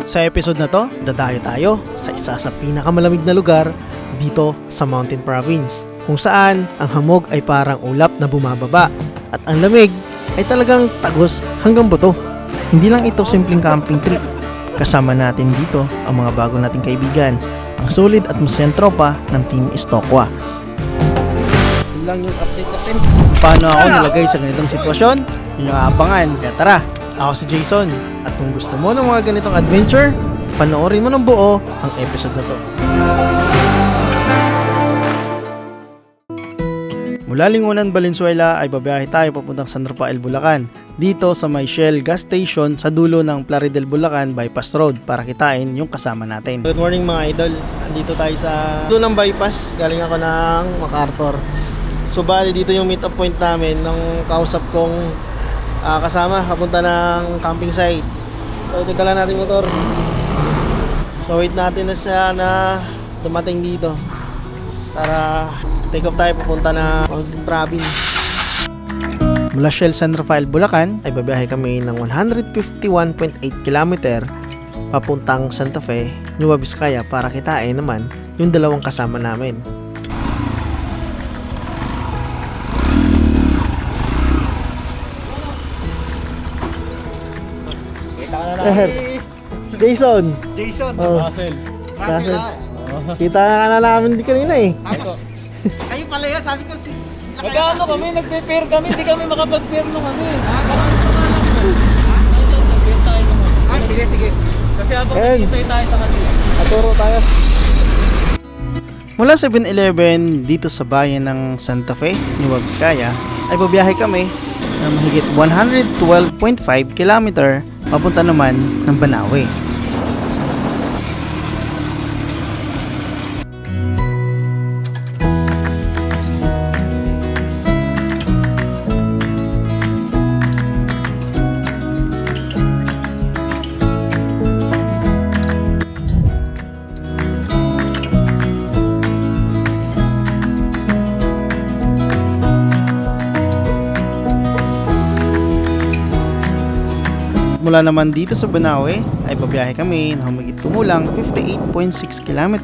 Sa episode na to, dadayo tayo sa isa sa pinakamalamig na lugar dito sa Mountain Province, kung saan ang hamog ay parang ulap na bumababa at ang lamig ay talagang tagos hanggang buto. Hindi lang ito simpleng camping trip. Kasama natin dito ang mga bago nating kaibigan, ang solid at masayang tropa ng Team Istokwa. Yun lang yung update natin. Paano ako nalagay sa ganitong sitwasyon? Yun yung aabangan. Kaya tara, ako si Jason. At kung gusto mo ng mga ganitong adventure, panoorin mo ng buo ang episode na to. Mula Lingonan, Valenzuela ay babiyahe tayo papuntang San Rafael, Bulacan. Dito sa may Shell gas station sa dulo ng Plaridel, Bulacan bypass road para kitain yung kasama natin. Good morning mga idol. Andito tayo sa dulo ng bypass. Galing ako ng MacArthur. So bali dito yung meet up point namin ng kausap kong kasama papunta ng camping site. So ito dala natin motor. So wait natin na siya na dumating dito para take off tayo papunta na Mountain Province. Mula Shell San Rafael, Bulacan ay babiyahe kami ng 151.8 km papuntang Santa Fe, Nueva Vizcaya para kitain naman yung dalawang kasama namin. Sir, Jason. Russell. Kita na namin di kanina eh. Tapos, kayo pala yan, sabi ko si... Magkano kami, nagpe-pair kami, hindi kami makapag-pair nung ano eh. Nag-pair tayo naman. Ay, sige. Kasi habang naghihintay tayo sa kanila. Aturo tayo. Mula 7-Eleven dito sa bayan ng Santa Fe, Nueva Vizcaya, ay babiyahe kami ng mahigit 112.5 km papunta naman ng Banawe. Mula naman dito sa Banawe ay babiyahe kami na humigit kumulang 58.6 km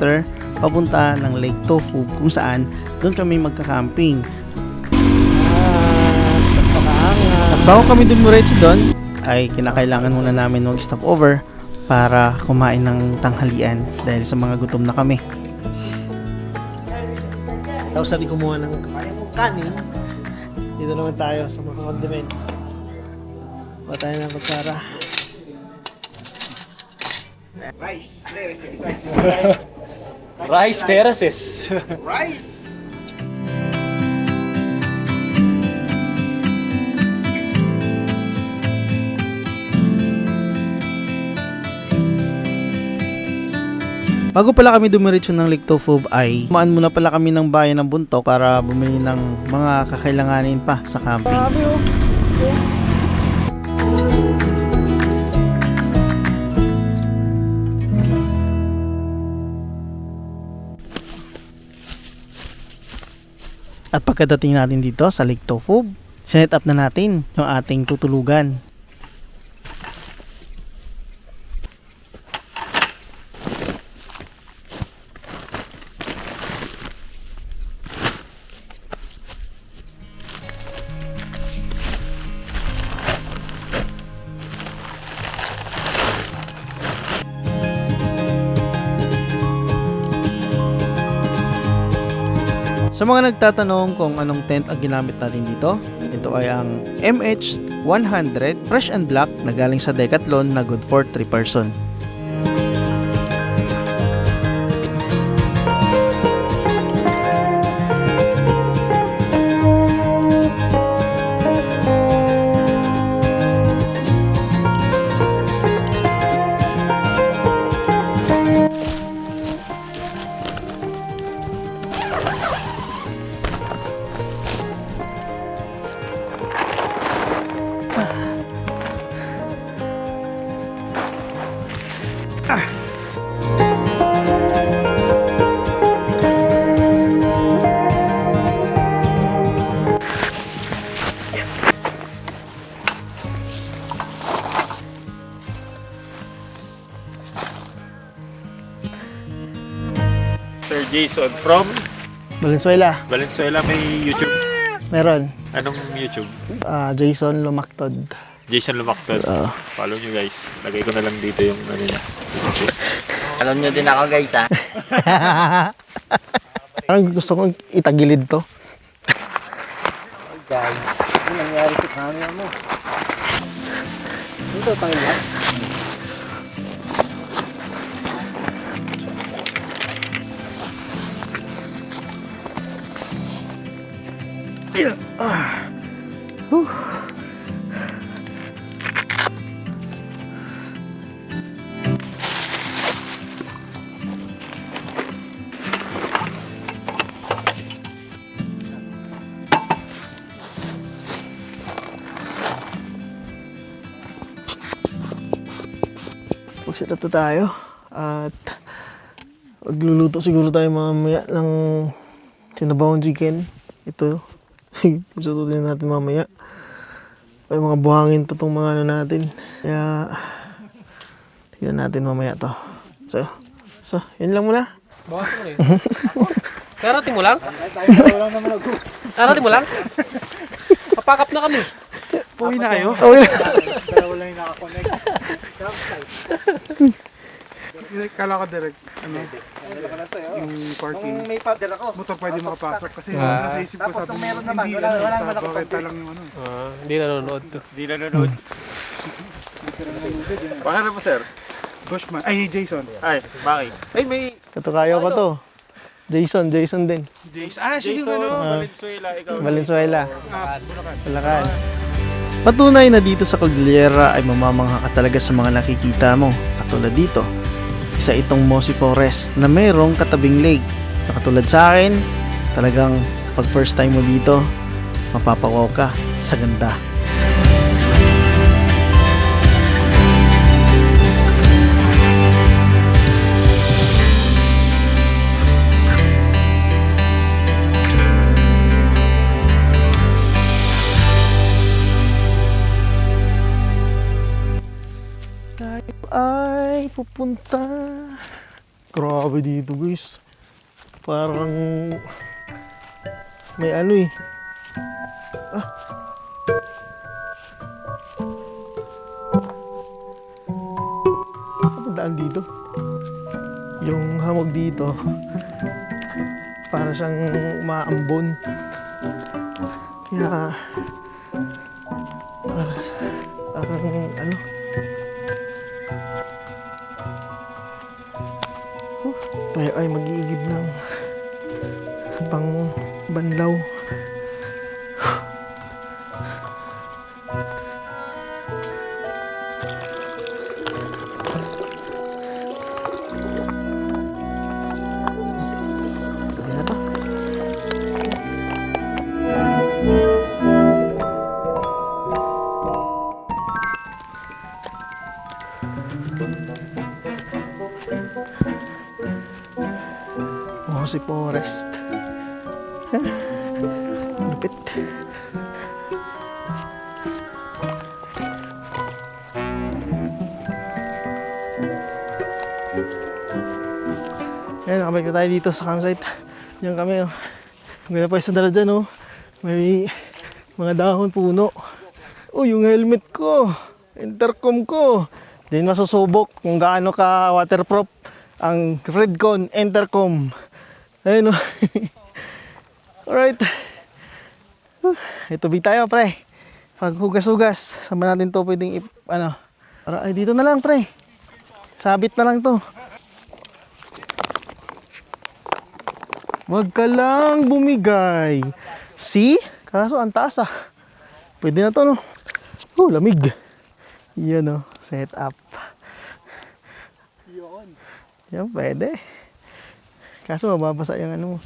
papunta ng Lake Tofu kung saan doon kami magka-camping. At bago kami dumiretso doon ay kinakailangan muna namin mag-stop over para kumain ng tanghalian dahil sa mga gutom na kami. Tapos natin kumuha ng kanin. Dito naman tayo sa mga condiments. Ba tayo ng kutsara. Rice. Rice terraces. Rice! Bago pala kami dumiretso ng Lake Tofu ay kumaan muna pala kami ng bayan ng Buntok para bumili ng mga kakailanganin pa sa camping. At pagkadating natin dito sa Lake Tofu, sinet up na natin yung ating tutulugan. Sa mga nagtatanong kung anong tent ang ginamit natin dito, ito ay ang MH100 Fresh and Black na galing sa Decathlon na good for 3 person. Sir Jason from Valenzuela. Valenzuela. May YouTube. Meron. Anong YouTube? Jason Lumactod. Jason Lumactod. Oo. Follow nyo guys. Lagay ko na lang dito yung ano niya. Alam nyo din ako guys ha. Parang gusto kong itagilid to. Guys, ano nangyari sa camera mo? Dito, tangin lang. Magsit na tayo. At magluluto siguro tayo mamaya ng sinabawang chicken. Ito. Susututin natin mamaya. May mga buhangin pa itong mga ano natin. Kaya tignan natin mamaya to. So, yun lang muna. Bawasan mo rin. Karating mo lang? Karating mo lang? Papakap na kami. Puwi na kayo? Okay. Dalawa lang yung nakakonect. Kala ko direct, ano, yung parking. Kung may paddle ako. Motor pwede makapasok kasi Ah. nasa isip ko Tapos sabi kung mo, meron naman, hindi, wala naman sa nakapag- bakit lang yung ano. Hindi nanonood to. Hindi nanonood. Pangalan mo sir? Bushman, ay Jason. Ay, Maki. Ay, may Katukayo ko to. Jason din. Ah, siya yung ano. Valenzuela. Ikaw. Valenzuela. Bulacan. Patunay na dito sa Cordillera ay mamamangha ka talaga sa mga nakikita mo. Katulad dito. Isa itong mossy forest na mayroong katabing lake. Na katulad sa akin, talagang pag first time mo dito, mapapawaw ka sa ganda. Ay pupunta. Grabe dito guys. Parang may ano eh. Saan ba daan dito? Yung hamog dito para siyang maambon. Kaya parang ano, tayo ay mag-iigib ng pang banlaw. Sabi na to. Mossy Forest. Lupit. Ayan, nakabalik na tayo dito sa campsite. Diyan kami, oh. Ang ganda pa yung sandala dyan, oh. May mga dahon puno. Oh, yung helmet ko. Intercom ko. Din masusubok kung gaano ka waterproof ang Redcon Intercom. Ayun, oh. Alright. Ito tayo, pre. Pag hugas-hugas, saan ba natin to pwedeng ay, dito na lang, pre. Sabit na lang to. Wag ka lang bumigay. See? Kaso ang taas ah. Pwede na to, no? Oh, lamig. Yan, oh. Set up. Yan, pwede. Kaso mababasa yung ano mo.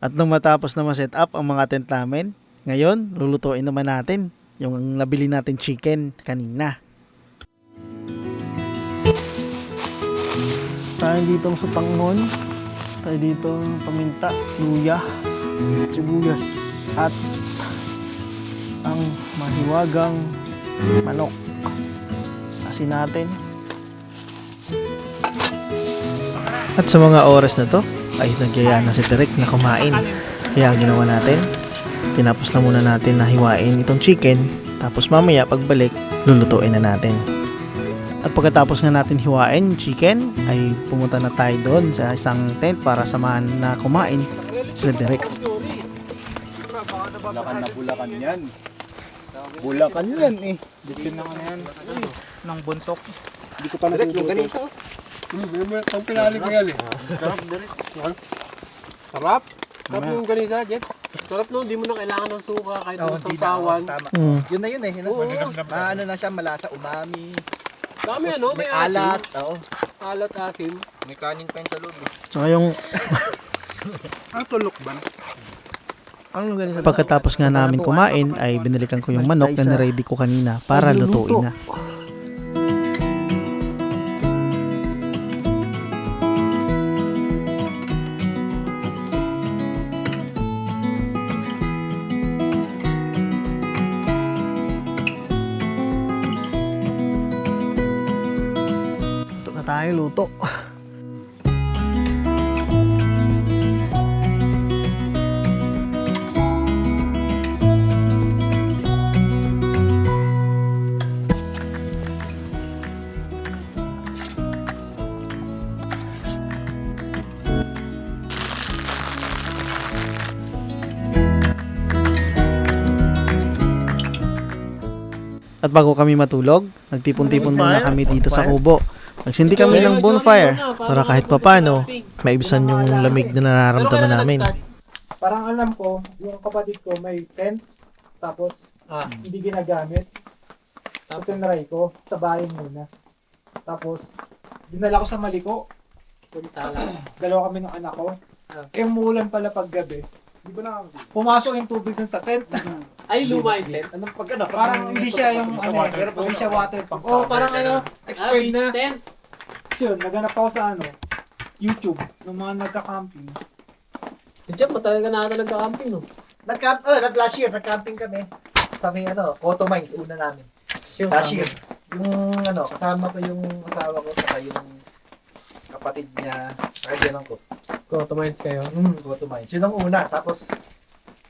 At nung matapos na ma-set up ang mga tent namin, ngayon, lulutuin naman natin yung nabili natin chicken kanina. Tayo dito sa tangon. Tayo dito paminta, luya, sibuyas, at ang mahiwagang manok. Asin natin. At sa mga oras na to, ay nagyaya na si Derek na kumain. Kaya ang ginawa natin, tinapos na muna natin na hiwain itong chicken, tapos mamaya pagbalik, lulutuin na natin. At pagkatapos nga natin hiwain yung chicken, ay pumunta na tayo doon sa isang tent para samahan na kumain sila Derek. Bulakan na Bulakan yan. Bulakan yan eh. Bitin naman yan. Ng buntok. Hindi ko pa nakikita. Yung ganisa. Ang pinali ko yan eh. Sarap. Sarap yung ganisa, Jet. Sarap no, hindi mo na kailangan ng suka kahit Oo, ng hindi na. sausawan. Tama. Mm. Yun na yun eh. Oo. Maano na siya, malasa, umami. Dami ano, May may alat. asin. Oo. Alat, asin. May kanin pa yun sa loob eh. So yung Ang tulok ba? pagkatapos nga namin kumain ay binalikan ko yung manok na niready ko kanina para lutuin na. Luto na tayo, luto. At bago kami matulog, nagtipon-tipon muna kami dito sa kubo. Nagsindi kami ng bonfire para kahit papano maibisan yung lamig na nararamdaman namin. Parang alam ko, yung kapatid ko may tent, tapos hindi ginagamit. So tinry ko, sa bahay muna. Tapos, dinala ko sa Maliko. Dalawa kami ng anak ko. Eh, umuulan pala pag gabi. Di ba na pumasok yung tubig dun sa tent. Ay, luma yung tent. Anong pag ano? Parang hindi siya yung ano, hindi siya waterproof. Oh, parang ano, expired na. tent. Kasi yun, naganap ako sa ano, YouTube, ng mga nagka-camping. Diyan ba talaga na nagka-camping no? Last year, nag-camping kami. Sa may Cotto Mines, una namin. Last year. Yung kasama ko yung asawa ko, saka yung kapatid niya, kaibigan ko. Kung tumayos kayo. Cotto Mines. Yun ang una. Tapos,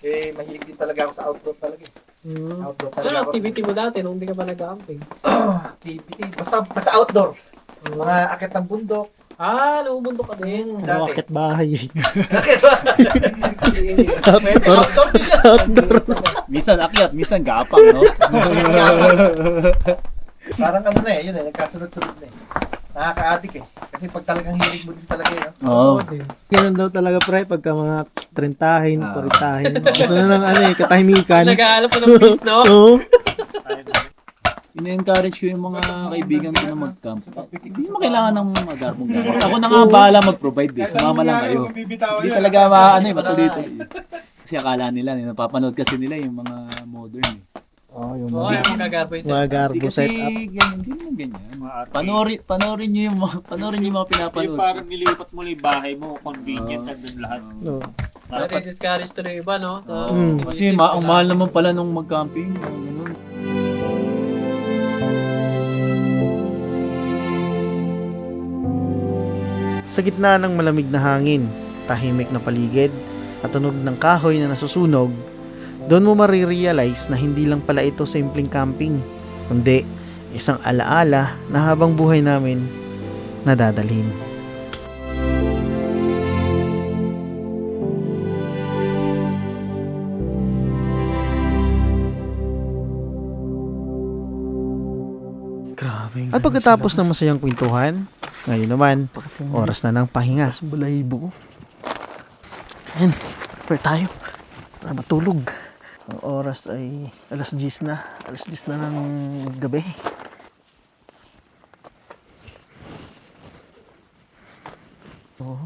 mahilig din talaga ako sa outdoor talaga. Outdoor talaga Ano ako. activity mo dati nung hindi ka pa nagka-camping? Activity. Basta outdoor. Mga akit ng bundok. Lumubundok ka din. Dati. Bakit bahay? Pwede, outdoor din yan. Minsan akyat, minsan gapang, no? Parang ano na yun nagkasunod-sunod na Nakaka-addict Kasi pag talagang hilig mo din talaga yun. Oo. Ganun daw talaga pre, pagka mga 30, 40. Gusto na ng katahimikan. Nag-aalap pa ng peace, no? Oo. Ina-encourage ko yung mga kaibigan ko na mag-camp. Hindi mo kailangan ng mag-armong gamit. Ako na nga bahala mag-provide eh. Sumama lang kayo. Hindi talaga matuloy-tuloy. Kasi akala nila, napapanood kasi nila yung mga modern eh. Yung Oo, yung magagapoy mga sa... garbo Hindi kasi setup. hindi naman ganyan. Panoorin nyo yung mga pinapanood. Yung parang nilipat mo lang yung bahay mo, convenient na dun lahat. No. Nati-discourage to ng iba, no? So, Kasi ang mahal naman pala nung mag-camping. Ganun. Sa gitna ng malamig na hangin, tahimik na paligid, at tunog ng kahoy na nasusunog, doon mo marirealize na hindi lang pala ito simpleng camping, kundi isang alaala na habang buhay namin nadadalhin. At pagkatapos ng masayang kwentuhan, ngayon naman, oras na ng pahinga. Balahibo ko. Ayan, prepare tayo para matulog. Ang oras ay alas 10 na. Alas 10 na ng gabi. Oh.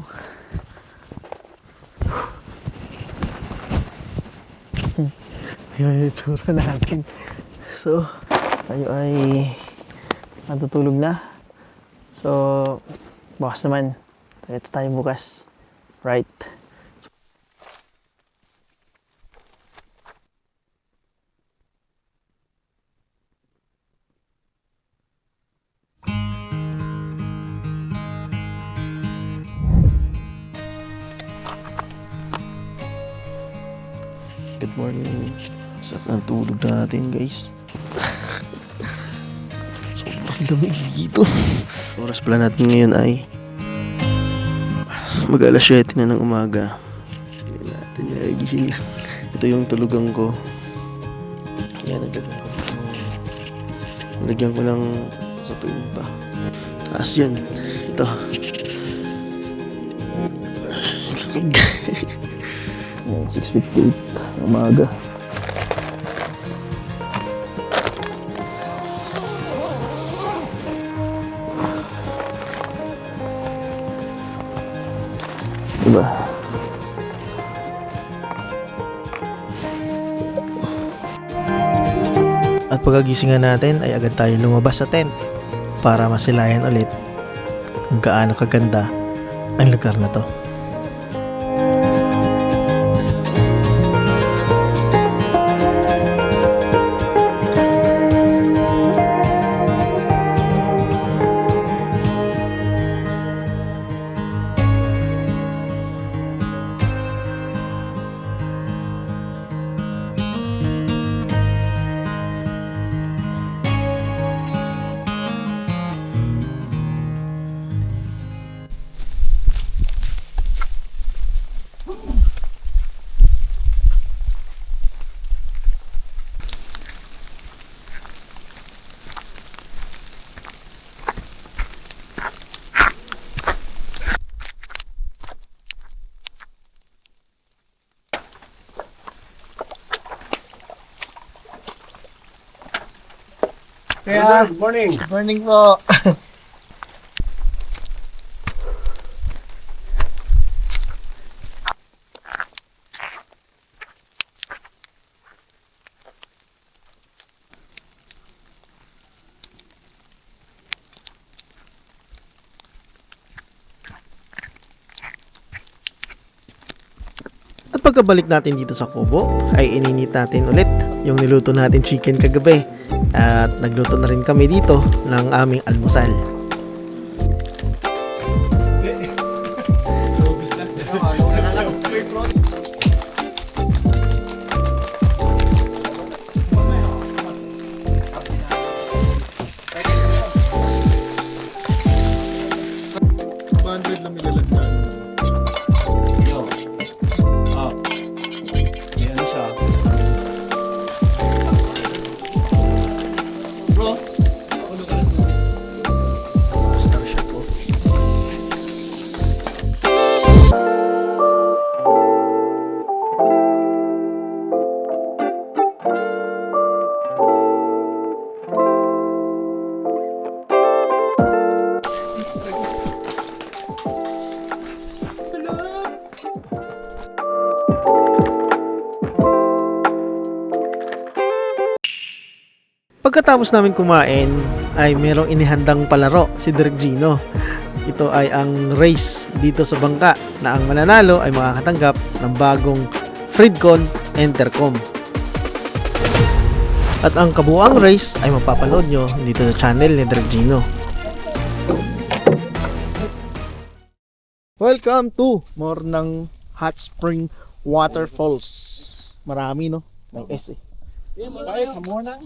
Yun yung tsura natin. So, tayo ay matutulog na. So, bukas naman. Let's tayo bukas. Right. morning. Sarap ng tulog natin guys. Sobrang lamig dito. Oras pala natin ngayon ay mag-alas 7 na ng umaga. Sige natin ay gising lang. Ito yung tulugan ko. Yan, nalagyan ko ng sapin pa. Taas yan. Ito. Lamig. Yan, 6:58 umaga. Diba? At pagkagisingan natin ay agad tayo lumabas sa tent para masilayan ulit kung gaano kaganda ang lugar na to. Kaya, morning. Morning po. At pagkabalik natin dito sa kubo, ay ininit natin ulit yung niluto natin chicken kagabi. At nagluto na rin kami dito ng aming almusal. Yo. Ah. May ano siya. Bro. Star siya po. Pagkatapos namin kumain ay merong inihandang palaro si Direk Gino. Ito ay ang race dito sa bangka na ang mananalo ay makakatanggap ng bagong Fridcon Intercom. At ang kabuuang race ay mapapanood nyo dito sa channel ni Direk Gino. Welcome to Mornang Hot Spring Waterfalls. Marami no? May S eh. Tayo sa muna.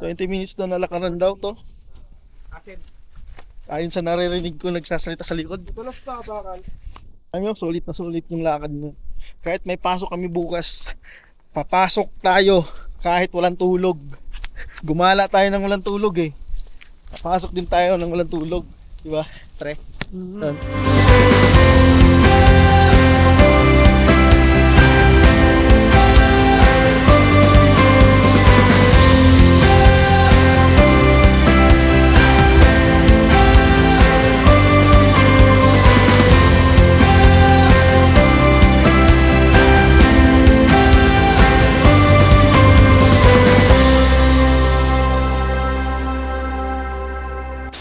20 minutes na nalakaran daw to. Ayon sa naririnig ko nagsasalita sa likod. Tulas pa bakal. Ano, sulit na sulit yung lakad mo. Kahit may pasok kami bukas, papasok tayo kahit walang tulog. Gumala tayo ng walang tulog eh. Papasok din tayo ng walang tulog. Diba, pre?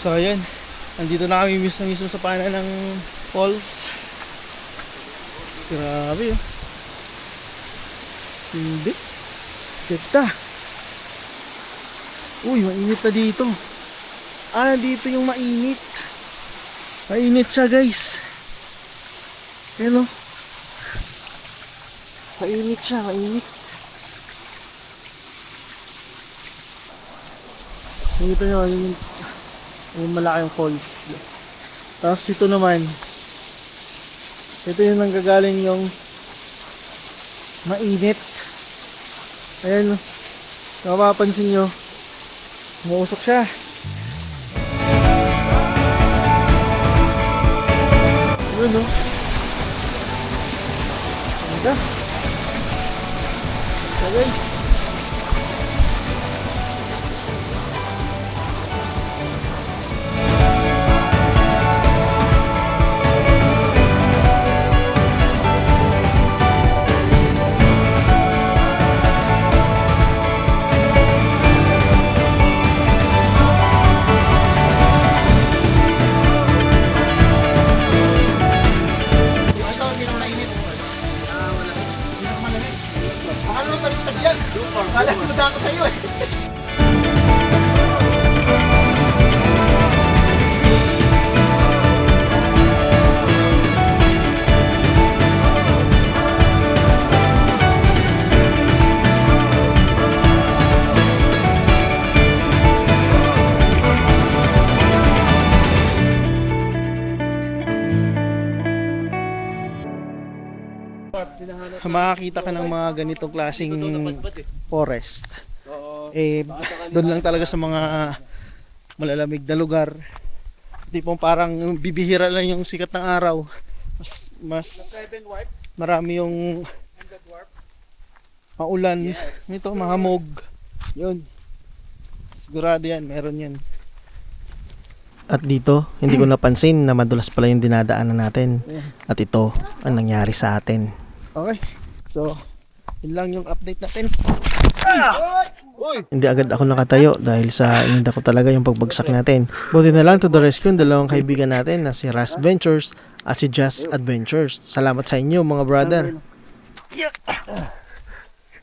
So ayan, nandito na kami mismo sa pana ng falls. Grabe oh. Hindi. Ganda. Uy, mainit na dito. Dito yung mainit. Mainit siya guys. Ayan oh. Mainit siya, mainit. Dito nyo, yung malaking falls. Tapos ito naman, ito yung nanggagaling yung mainit. Ayan, kung mapapansin nyo, umuusok siya. Yun, no? Ganda. So guys, Ano baliktad yan? Kala ko na ako sa'yo eh. makakita ka ng mga ganitong klaseng forest. Doon lang talaga sa mga malalamig na lugar. Tipong parang bibihira lang yung sikat ng araw. Mas marami yung maulan. Ito, mahamog. Yun. Sigurado yan, meron yan. At dito, hindi ko napansin na madulas pala yung dinadaanan natin. At ito ang nangyari sa atin. Okay. So, yun lang yung update natin. Hindi agad ako nakatayo dahil sa ininda ko talaga yung pagbagsak natin. Buti na lang to the rescue yung dalawang kaibigan natin na si Ras Ventures at si Just Adventures. Salamat sa inyo mga brother.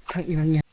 Tang inang yan.